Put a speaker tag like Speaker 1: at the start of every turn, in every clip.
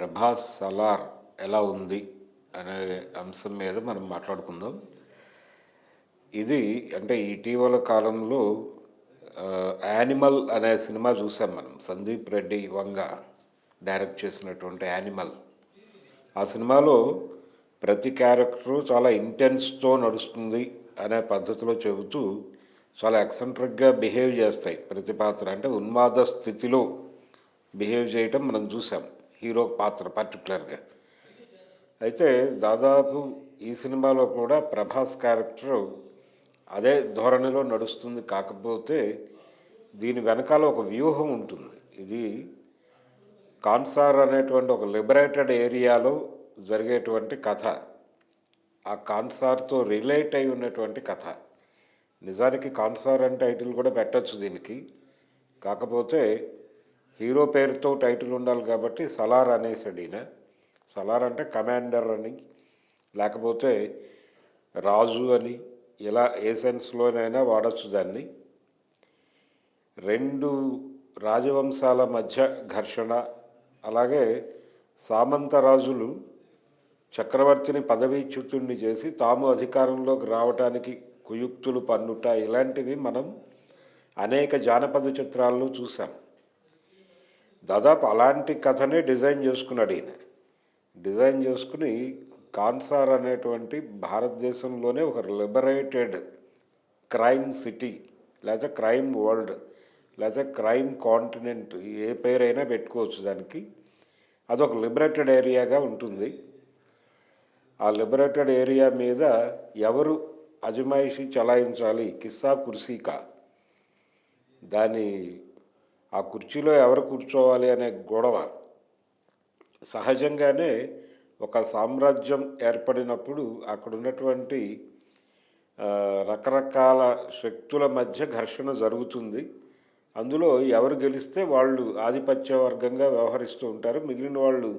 Speaker 1: ప్రభాస్ సలార్ ఎలా ఉంది అనే అంశం మీద మనం మాట్లాడుకుందాం. ఇది అంటే ఇటీవల కాలంలో 'యానిమల్' అనే సినిమా చూసాం మనం. సందీప్ రెడ్డి వంగ డైరెక్ట్ చేసినటువంటి 'యానిమల్'. ఆ సినిమాలో ప్రతి క్యారెక్టరు చాలా ఇంటెన్స్‌తో నడుస్తుంది అనే పద్ధతిలో చెబుతూ చాలా ఎక్సెంట్రిక్‌గా బిహేవ్ చేస్తాయి ప్రతి పాత్ర. అంటే ఉన్మాద స్థితిలో బిహేవ్ చేయటం మనం చూసాం. హీరో పాత్ర పర్టిక్యులర్‌గా. అయితే దాదాపు ఈ సినిమాలో కూడా ప్రభాస్ క్యారెక్టరు అదే ధోరణిలో నడుస్తుంది. కాకపోతే దీని వెనకాల ఒక వ్యూహం ఉంటుంది. ఇది కాన్సార్ అనేటువంటి ఒక లిబరేటెడ్ ఏరియాలో జరిగేటువంటి కథ. ఆ కాన్సార్‌తో రిలేట్ అయి ఉన్నటువంటి కథ. నిజానికి కాన్సార్ అని టైటిల్ కూడా పెట్టొచ్చు దీనికి. కాకపోతే హీరో పేరుతో టైటిల్ ఉండాలి కాబట్టి సలార్ అనేసాడు ఈయన. సలార్ అంటే కమాండర్ అని, లేకపోతే రాజు అని, ఇలా ఏ సెన్స్‌లోనైనా వాడొచ్చు దాన్ని. 2 రాజవంశాల మధ్య ఘర్షణ, అలాగే సామంత రాజులు చక్రవర్తిని పదవీచ్యుతుడిని చేసి తాము అధికారంలోకి రావటానికి కుయుక్తులు పన్నుట, ఇలాంటివి మనం అనేక జానపద చిత్రాల్లో చూసాం. దాదాపు అలాంటి కథనే డిజైన్ చేసుకున్నాడు ఈయన. డిజైన్ చేసుకుని కాన్సార్ అనేటువంటి భారతదేశంలోనే ఒక లిబరేటెడ్ క్రైమ్ సిటీ, లేదా క్రైమ్ వరల్డ్, లేదా క్రైమ్ కాంటినెంట్, ఏ పేరైనా పెట్టుకోవచ్చు దానికి. అదొక లిబరేటెడ్ ఏరియాగా ఉంటుంది. ఆ లిబరేటెడ్ ఏరియా మీద ఎవరు అజమాయిషీ చలాయించాలి, కిస్సా కుర్సీకా, దాని ఆ కుర్చీలో ఎవరు కూర్చోవాలి అనే గొడవ. సహజంగానే ఒక సామ్రాజ్యం ఏర్పడినప్పుడు అక్కడ ఉన్నటువంటి రకరకాల శక్తుల మధ్య ఘర్షణ జరుగుతుంది. అందులో ఎవరు గెలిస్తే వాళ్ళు ఆధిపత్య వర్గంగా వ్యవహరిస్తూ ఉంటారు, మిగిలిన వాళ్ళు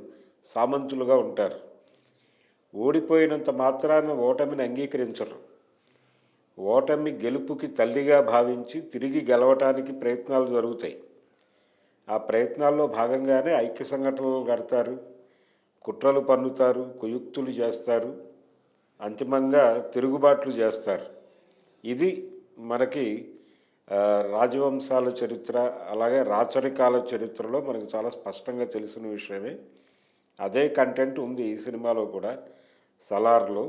Speaker 1: సామంతులుగా ఉంటారు. ఓడిపోయినంత మాత్రాన ఓటమిని అంగీకరించరు. ఓటమి గెలుపుకి తల్లిగా భావించి తిరిగి గెలవటానికి ప్రయత్నాలు జరుగుతాయి. ఆ ప్రయత్నాల్లో భాగంగానే ఐక్య సంఘటనలు కడతారు, కుట్రలు పన్నుతారు, కుయుక్తులు చేస్తారు, అంతిమంగా తిరుగుబాట్లు చేస్తారు. ఇది మనకి రాజవంశాల చరిత్ర, అలాగే రాచరికాల చరిత్రలో మనకు చాలా స్పష్టంగా తెలిసిన విషయమే. అదే కంటెంట్ ఉంది ఈ సినిమాలో కూడా, సలార్లో.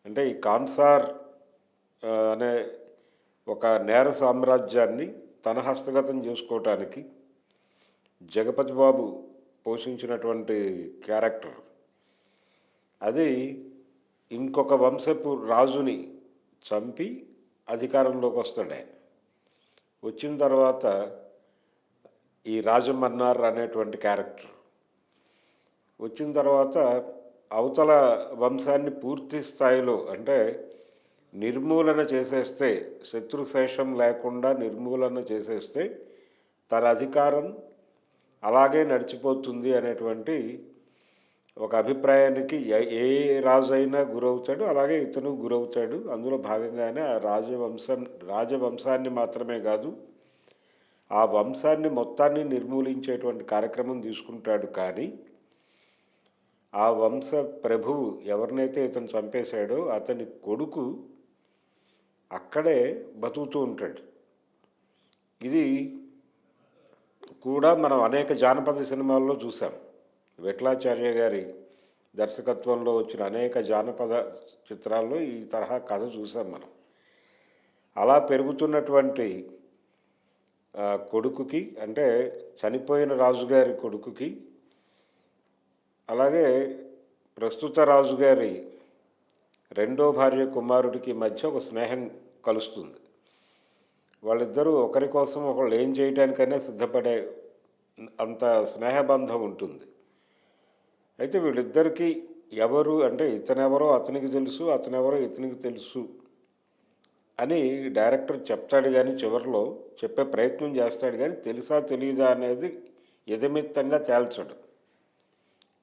Speaker 1: అంటే ఈ కాన్సార్ అనే ఒక నేర సామ్రాజ్యాన్ని తన హస్తగతం చేసుకోవటానికి జగపతి బాబు పోషించినటువంటి క్యారెక్టర్, అది ఇంకొక వంశపు రాజుని చంపి అధికారంలోకి వస్తాడు ఆయన. వచ్చిన తర్వాత ఈ రాజమన్నార్ అనేటువంటి క్యారెక్టర్ వచ్చిన తర్వాత అవతల వంశాన్ని పూర్తి స్థాయిలో అంటే నిర్మూలన చేసేస్తే, శత్రుశేషం లేకుండా నిర్మూలన చేసేస్తే తన అధికారం అలాగే నడిచిపోతుంది అనేటువంటి ఒక అభిప్రాయానికి ఏ రాజు అయినా గురవుతాడు, అలాగే ఇతను గురవుతాడు. అందులో భాగంగానే ఆ రాజవంశాన్ని మాత్రమే కాదు, ఆ వంశాన్ని మొత్తాన్ని నిర్మూలించేటువంటి కార్యక్రమం తీసుకుంటాడు. కానీ ఆ వంశ ప్రభువు ఎవరినైతే ఇతను చంపేశాడో అతని కొడుకు అక్కడే బతుకుతూ ఉంటాడు. ఇది కూడా మనం అనేక జానపద సినిమాల్లో చూసాం. విఠలాచార్య గారి దర్శకత్వంలో వచ్చిన అనేక జానపద చిత్రాల్లో ఈ తరహా కథ చూసాం మనం. అలా పెరుగుతున్నటువంటి కొడుకుకి, అంటే చనిపోయిన రాజుగారి కొడుకుకి, అలాగే ప్రస్తుత రాజుగారి రెండో భార్య కుమారుడికి మధ్య ఒక స్నేహం కలుస్తుంది. వాళ్ళిద్దరూ ఒకరి కోసం ఒకళ్ళు ఏం చేయడానికైనా సిద్ధపడే అంత స్నేహబంధం ఉంటుంది. అయితే వీళ్ళిద్దరికీ ఎవరు అంటే ఇతనెవరో అతనికి తెలుసు, అతనెవరో ఇతనికి తెలుసు అని డైరెక్టర్ చెప్తాడు, కానీ చివరిలో చెప్పే ప్రయత్నం చేస్తాడు, కానీ తెలుసా తెలియదా అనేది యథమిత్తంగా తేల్చడు.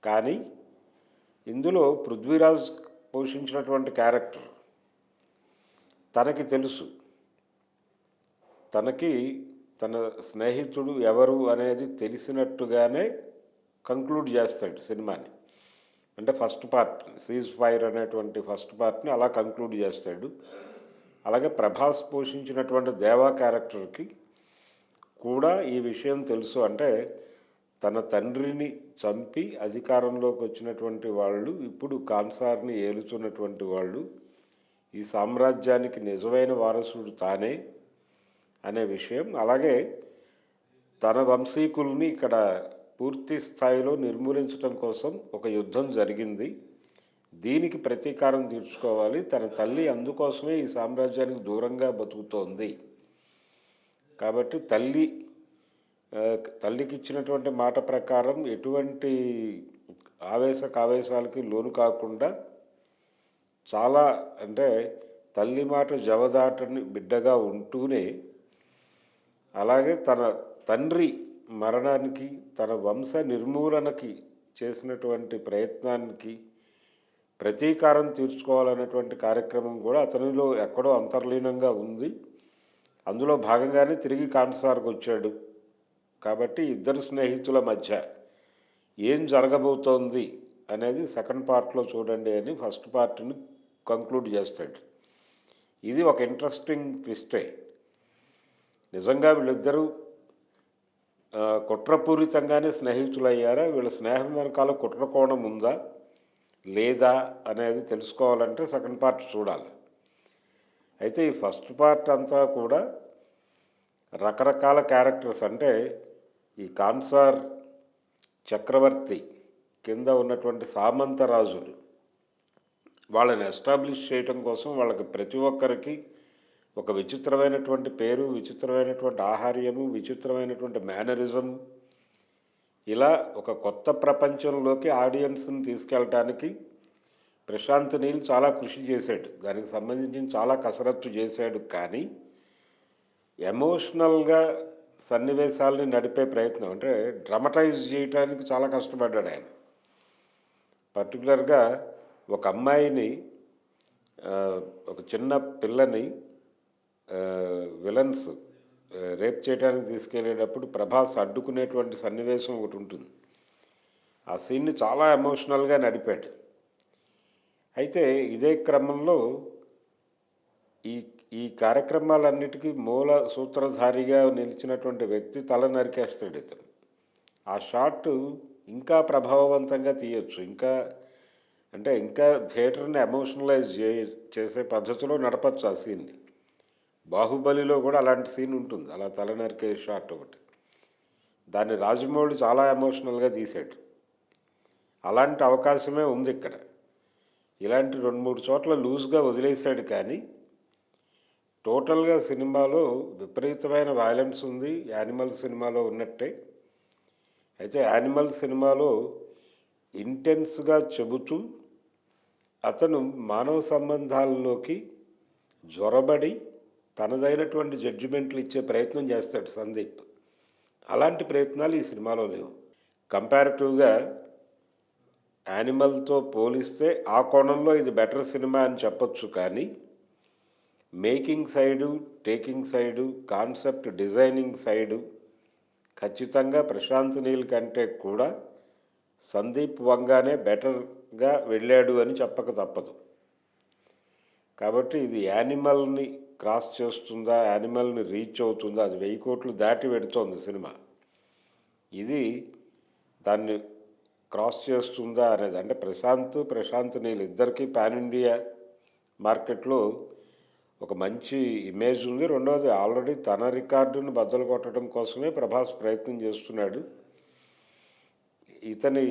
Speaker 1: కానీ ఇందులో పృథ్వీరాజ్ పోషించినటువంటి క్యారెక్టర్ తనకి తెలుసు, తనకి తన స్నేహితుడు ఎవరు అనేది తెలిసినట్టుగానే కంక్లూడ్ చేస్తాడు సినిమాని. అంటే ఫస్ట్ పార్ట్ సీజ్ ఫైర్ అనేటువంటి ఫస్ట్ పార్ట్ని అలా కంక్లూడ్ చేస్తాడు. అలాగే ప్రభాస్ పోషించినటువంటి దేవా క్యారెక్టర్కి కూడా ఈ విషయం తెలుసు. అంటే తన తండ్రిని చంపి అధికారంలోకి వచ్చినటువంటి వాళ్ళు ఇప్పుడు కాన్సార్ని ఏలుతున్నటువంటి వాళ్ళు, ఈ సామ్రాజ్యానికి నిజమైన వారసుడు తానే అనే విషయం, అలాగే తన వంశీకుల్ని ఇక్కడ పూర్తి స్థాయిలో నిర్మూలించడం కోసం ఒక యుద్ధం జరిగింది, దీనికి ప్రతీకారం తీర్చుకోవాలి, తన తల్లి అందుకోసమే ఈ సామ్రాజ్యానికి దూరంగా బతుకుతోంది కాబట్టి తల్లికి ఇచ్చినటువంటి మాట ప్రకారం ఎటువంటి ఆవేశాలకి లోను కాకుండా చాలా అంటే తల్లి మాట జవదాటని బిడ్డగా ఉంటూనే, అలాగే తన తండ్రి మరణానికి తన వంశ నిర్మూలనకి చేసినటువంటి ప్రయత్నానికి ప్రతీకారం తీర్చుకోవాలనేటువంటి కార్యక్రమం కూడా అతనిలో ఎక్కడో అంతర్లీనంగా ఉంది. అందులో భాగంగానే తిరిగి కాన్సార్కి వచ్చాడు. కాబట్టి ఇద్దరు స్నేహితుల మధ్య ఏం జరగబోతోంది అనేది సెకండ్ పార్ట్లో చూడండి అని ఫస్ట్ పార్ట్ని కంక్లూడ్ చేస్తాడు. ఇది ఒక ఇంట్రెస్టింగ్ ట్విస్టే. నిజంగా వీళ్ళిద్దరూ కుట్రపూరితంగానే స్నేహితులయ్యారా, వీళ్ళ స్నేహం వెనకాల కుట్ర కోణం ఉందా లేదా అనేది తెలుసుకోవాలంటే సెకండ్ పార్ట్ చూడాలి. అయితే ఈ ఫస్ట్ పార్ట్ అంతా కూడా రకరకాల క్యారెక్టర్స్, అంటే ఈ కాన్సార్ చక్రవర్తి కింద ఉన్నటువంటి సామంత రాజులు, వాళ్ళని ఎస్టాబ్లిష్ చేయటం కోసం వాళ్ళకి ప్రతి ఒక్కరికి ఒక విచిత్రమైనటువంటి పేరు, విచిత్రమైనటువంటి ఆహార్యము, విచిత్రమైనటువంటి మేనరిజం, ఇలా ఒక కొత్త ప్రపంచంలోకి ఆడియన్స్ని తీసుకెళ్ళటానికి ప్రశాంత్ నీల్ చాలా కృషి చేశాడు. దానికి సంబంధించి చాలా కసరత్తు చేశాడు. కానీ ఎమోషనల్గా సన్నివేశాలని నడిపే ప్రయత్నం, అంటే డ్రమటైజ్ చేయడానికి చాలా కష్టపడ్డాడు ఆయన. పర్టికులర్గా ఒక అమ్మాయిని, ఒక చిన్న పిల్లని విలన్స్ రేప్ చేయడానికి తీసుకెళ్ళేటప్పుడు ప్రభాస్ అడ్డుకునేటువంటి సన్నివేశం ఒకటి ఉంటుంది. ఆ సీన్ని చాలా ఎమోషనల్గా నడిపాడు. అయితే ఇదే క్రమంలో ఈ కార్యక్రమాలన్నిటికీ మూల సూత్రధారిగా నిలిచినటువంటి వ్యక్తి తల నరికేస్తాడు ఇతను. ఆ షాట్ ఇంకా ప్రభావవంతంగా తీయచ్చు, ఇంకా థియేటర్ని ఎమోషనలైజ్ చేసే పద్ధతిలో నడపచ్చు ఆ సీన్ని. బాహుబలిలో కూడా అలాంటి సీన్ ఉంటుంది, అలా తల నరికే షాట్ ఒకటి. దాన్ని రాజమౌళి చాలా ఎమోషనల్గా తీశాడు. అలాంటి అవకాశమే ఉంది ఇక్కడ. ఇలాంటి 2-3 చోట్ల లూజ్గా వదిలేశాడు. కానీ టోటల్గా సినిమాలో విపరీతమైన వైలెన్స్ ఉంది, యానిమల్ సినిమాలో ఉన్నట్టే. అయితే యానిమల్ సినిమాలో ఇంటెన్స్గా చెబుతూ అతను మానవ సంబంధాల్లోకి జ్వరబడి తనదైనటువంటి జడ్జిమెంట్లు ఇచ్చే ప్రయత్నం చేస్తాడు సందీప్. అలాంటి ప్రయత్నాలు ఈ సినిమాలో లేవు. కంపారిటివ్గా యానిమల్తో పోలిస్తే ఆ కోణంలో ఇది బెటర్ సినిమా అని చెప్పొచ్చు. కానీ making side, taking side, concept designing side ఖచ్చితంగా ప్రశాంత్ నీల్ కంటే కూడా సందీప్ వంగానే బెటర్గా వెళ్ళాడు అని చెప్పక తప్పదు. కాబట్టి ఇది యానిమల్ని క్రాస్ చేస్తుందా, యానిమల్ని రీచ్ అవుతుందా, అది 1000 కోట్లు దాటి పెడుతోంది సినిమా. ఇది దాన్ని క్రాస్ చేస్తుందా అనేది, అంటే ప్రశాంత్ నీల్ ఇద్దరికీ పాన్ ఇండియా మార్కెట్లో ఒక మంచి ఇమేజ్ ఉంది. రెండవది ఆల్రెడీ తన రికార్డును బద్దలు కొట్టడం కోసమే ప్రభాస్ ప్రయత్నం చేస్తున్నాడు. ఇతని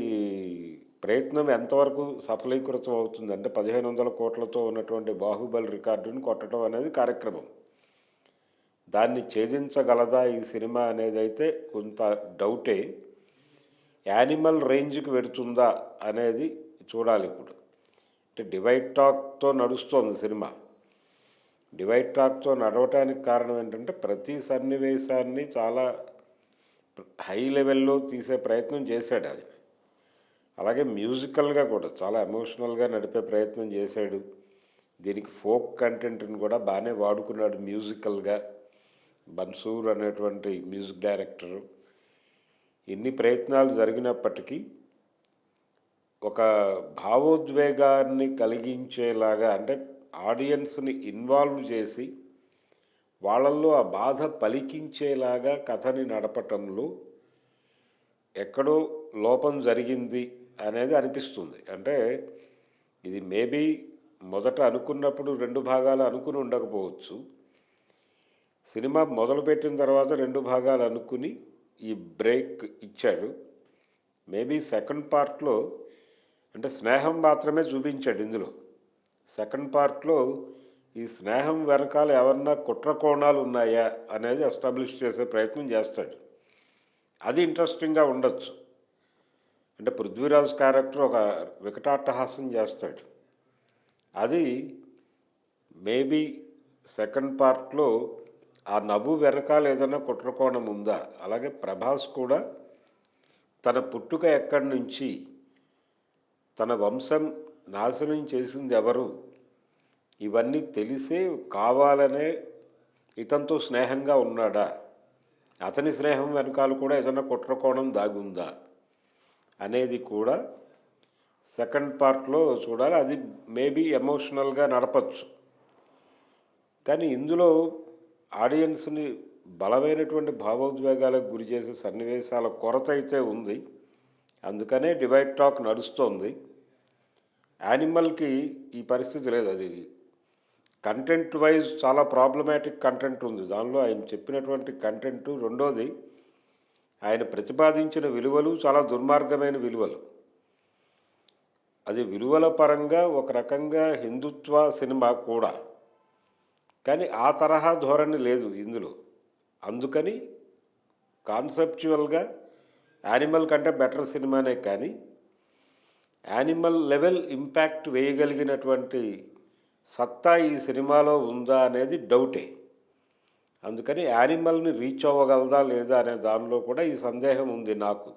Speaker 1: ప్రయత్నం ఎంతవరకు సఫలీకృతం అవుతుంది అంటే 1500 కోట్లతో ఉన్నటువంటి బాహుబలి రికార్డును కొట్టడం అనేది కార్యక్రమం. దాన్ని ఛేదించగలదా ఈ సినిమా అనేది అయితే కొంత డౌటే. యానిమల్ రేంజ్కి వెడుతుందా అనేది చూడాలి. ఇప్పుడు అంటే డివైడ్ టాక్తో నడుస్తోంది సినిమా. డివైడ్ టాక్తో నడవటానికి కారణం ఏంటంటే ప్రతి సన్నివేశాన్ని చాలా హై లెవెల్లో తీసే ప్రయత్నం చేశాడు అది. అలాగే మ్యూజికల్గా కూడా చాలా ఎమోషనల్గా నడిపే ప్రయత్నం చేశాడు. దీనికి ఫోక్ కంటెంట్ని కూడా బాగానే వాడుకున్నాడు మ్యూజికల్గా. బన్సూర్ అనేటువంటి మ్యూజిక్ డైరెక్టరు ఇన్ని ప్రయత్నాలు జరిగినప్పటికీ ఒక భావోద్వేగాన్ని కలిగించేలాగా అంటే ఆడియన్స్ని ఇన్వాల్వ్ చేసి వాళ్ళల్లో ఆ బాధ పలికించేలాగా కథని నడపటంలో ఎక్కడో లోపం జరిగింది అనేది అనిపిస్తుంది. అంటే ఇది మేబీ మొదట అనుకున్నప్పుడు 2 భాగాలు అనుకుని ఉండకపోవచ్చు. సినిమా మొదలుపెట్టిన తర్వాత 2 భాగాలు అనుకుని ఈ బ్రేక్ ఇచ్చాడు. మేబీ సెకండ్ పార్ట్లో అంటే స్నేహం మాత్రమే చూపించాడు ఇందులో. సెకండ్ పార్ట్లో ఈ స్నేహం వెనకాల ఎవరన్నా కుట్ర కోణాలు ఉన్నాయా అనేది ఎస్టాబ్లిష్ చేసే ప్రయత్నం చేస్తాడు. అది ఇంట్రెస్టింగ్గా ఉండొచ్చు. అంటే పృథ్వీరాజ్ క్యారెక్టర్ ఒక వికటాట్టహాసం చేస్తాడు. అది మేబీ సెకండ్ పార్ట్లో ఆ నవ్వు వెనకాల ఏదైనా కుట్రకోణం ఉందా. అలాగే ప్రభాస్ కూడా తన పుట్టుక ఎక్కడి నుంచి, తన వంశం నాశనం చేసింది ఎవరు, ఇవన్నీ తెలిసే కావాలనే ఇతనితో స్నేహంగా ఉన్నాడా, అతని స్నేహం వెనకాల కూడా ఏదైనా కుట్రకోణం దాగుందా అనేది కూడా సెకండ్ పార్ట్లో చూడాలి. అది మేబీ ఎమోషనల్గా నడపచ్చు. కానీ ఇందులో ఆడియన్స్ని బలమైనటువంటి భావోద్వేగాలకు గురి చేసే సన్నివేశాల కొరత అయితే ఉంది. అందుకనే డివైడ్ టాక్ నడుస్తోంది. యానిమల్కి ఈ పరిస్థితి లేదు. అది కంటెంట్ వైజ్ చాలా ప్రాబ్లమాటిక్ కంటెంట్ ఉంది దానిలో. ఆయన చెప్పినటువంటి కంటెంటు, రెండోది ఆయన ప్రతిపాదించిన విలువలు చాలా దుర్మార్గమైన విలువలు. అది విలువల పరంగా ఒక రకంగా హిందుత్వ సినిమా కూడా, కానీ ఆ తరహా ధోరణి లేదు ఇందులో. అందుకని కాన్సెప్చువల్గా యానిమల్ కంటే బెటర్ సినిమానే, కానీ యానిమల్ లెవెల్ ఇంపాక్ట్ వేయగలిగినటువంటి సత్తా ఈ సినిమాలో ఉందా అనేది డౌటే. అందుకని యానిమల్ని రీచ్ అవ్వగలదా లేదా అనే దానిలో కూడా ఈ సందేహం ఉంది నాకు.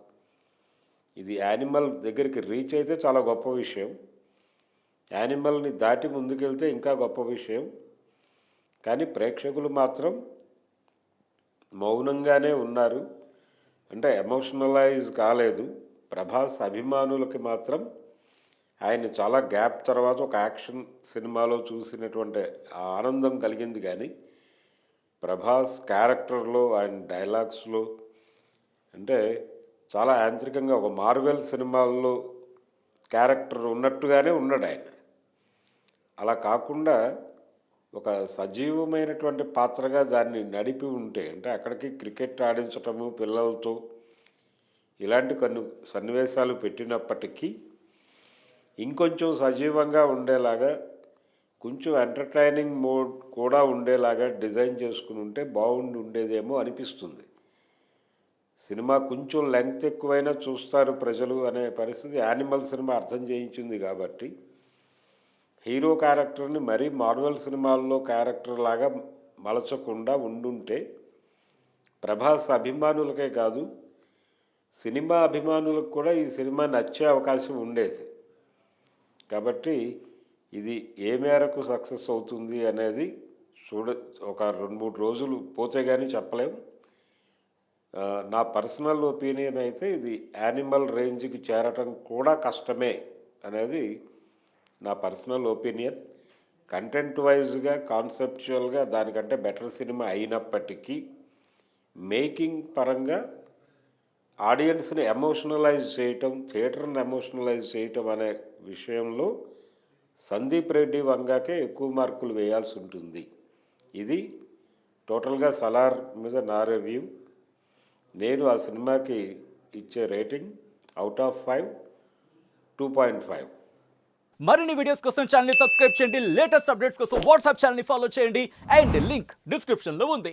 Speaker 1: ఇది యానిమల్ దగ్గరికి రీచ్ అయితే చాలా గొప్ప విషయం, యానిమల్ని దాటి ముందుకెళ్తే ఇంకా గొప్ప విషయం. కానీ ప్రేక్షకులు మాత్రం మౌనంగానే ఉన్నారు. అంటే ఎమోషనలైజ్ కాలేదు. ప్రభాస్ అభిమానులకి మాత్రం ఆయన చాలా గ్యాప్ తర్వాత ఒక యాక్షన్ సినిమాలో చూసినటువంటి ఆనందం కలిగింది. కానీ ప్రభాస్ క్యారెక్టర్లో, ఆయన డైలాగ్స్లో అంటే చాలా యాంత్రికంగా ఒక మార్వెల్ సినిమాల్లో క్యారెక్టర్ ఉన్నట్టుగానే ఉన్నాడు ఆయన. అలా కాకుండా ఒక సజీవమైనటువంటి పాత్రగా దాన్ని నడిపి ఉంటే, అంటే అక్కడికి క్రికెట్ ఆడించటము పిల్లలతో ఇలాంటి కొన్ని సన్నివేశాలు పెట్టినప్పటికీ ఇంకొంచెం సజీవంగా ఉండేలాగా, కొంచెం ఎంటర్టైనింగ్ మోడ్ కూడా ఉండేలాగా డిజైన్ చేసుకుని ఉంటే బాగుండి ఉండేదేమో అనిపిస్తుంది. సినిమా కొంచెం లెంగ్త్ ఎక్కువైనా చూస్తారు ప్రజలు అనే పరిస్థితి యానిమల్ సినిమా అర్థం చేయించింది. కాబట్టి హీరో క్యారెక్టర్ని మరీ మార్వెల్ సినిమాల్లో క్యారెక్టర్ లాగా మలచకుండా ఉండుంటే ప్రభాస్ అభిమానులకే కాదు సినిమా అభిమానులకు కూడా ఈ సినిమా నచ్చే అవకాశం ఉండేది. కాబట్టి ఇది ఏ మేరకు సక్సెస్ అవుతుంది అనేది ఒక 2-3 రోజులు పోతే కానీ చెప్పలేం. నా పర్సనల్ ఒపీనియన్ అయితే ఇది యానిమల్ రేంజ్కి చేరటం కూడా కష్టమే అనేది నా పర్సనల్ ఒపీనియన్. కంటెంట్ వైజ్గా, కాన్సెప్చువల్గా దానికంటే బెటర్ సినిమా అయినప్పటికీ మేకింగ్ పరంగా ఆడియన్స్ని ఎమోషనలైజ్ చేయటం, థియేటర్ని ఎమోషనలైజ్ చేయటం అనే విషయంలో సందీప్ రెడ్డి వంగాకే ఎక్కువ మార్కులు వేయాల్సి ఉంటుంది. ఇది టోటల్గా సలార్ మీద నా రివ్యూ. నేను ఆ సినిమాకి ఇచ్చే రేటింగ్ అవుట్ ఆఫ్ 5 2.5.
Speaker 2: మరిన్ని వీడియోస్ కోసం ఛానల్ ని సబ్స్క్రైబ్ చేయండి. లేటెస్ట్ అప్డేట్స్ కోసం వాట్సాప్ ఛానల్ ని ఫాలో చేయండి. అండ్ లింక్ డిస్క్రిప్షన్ లో ఉంది.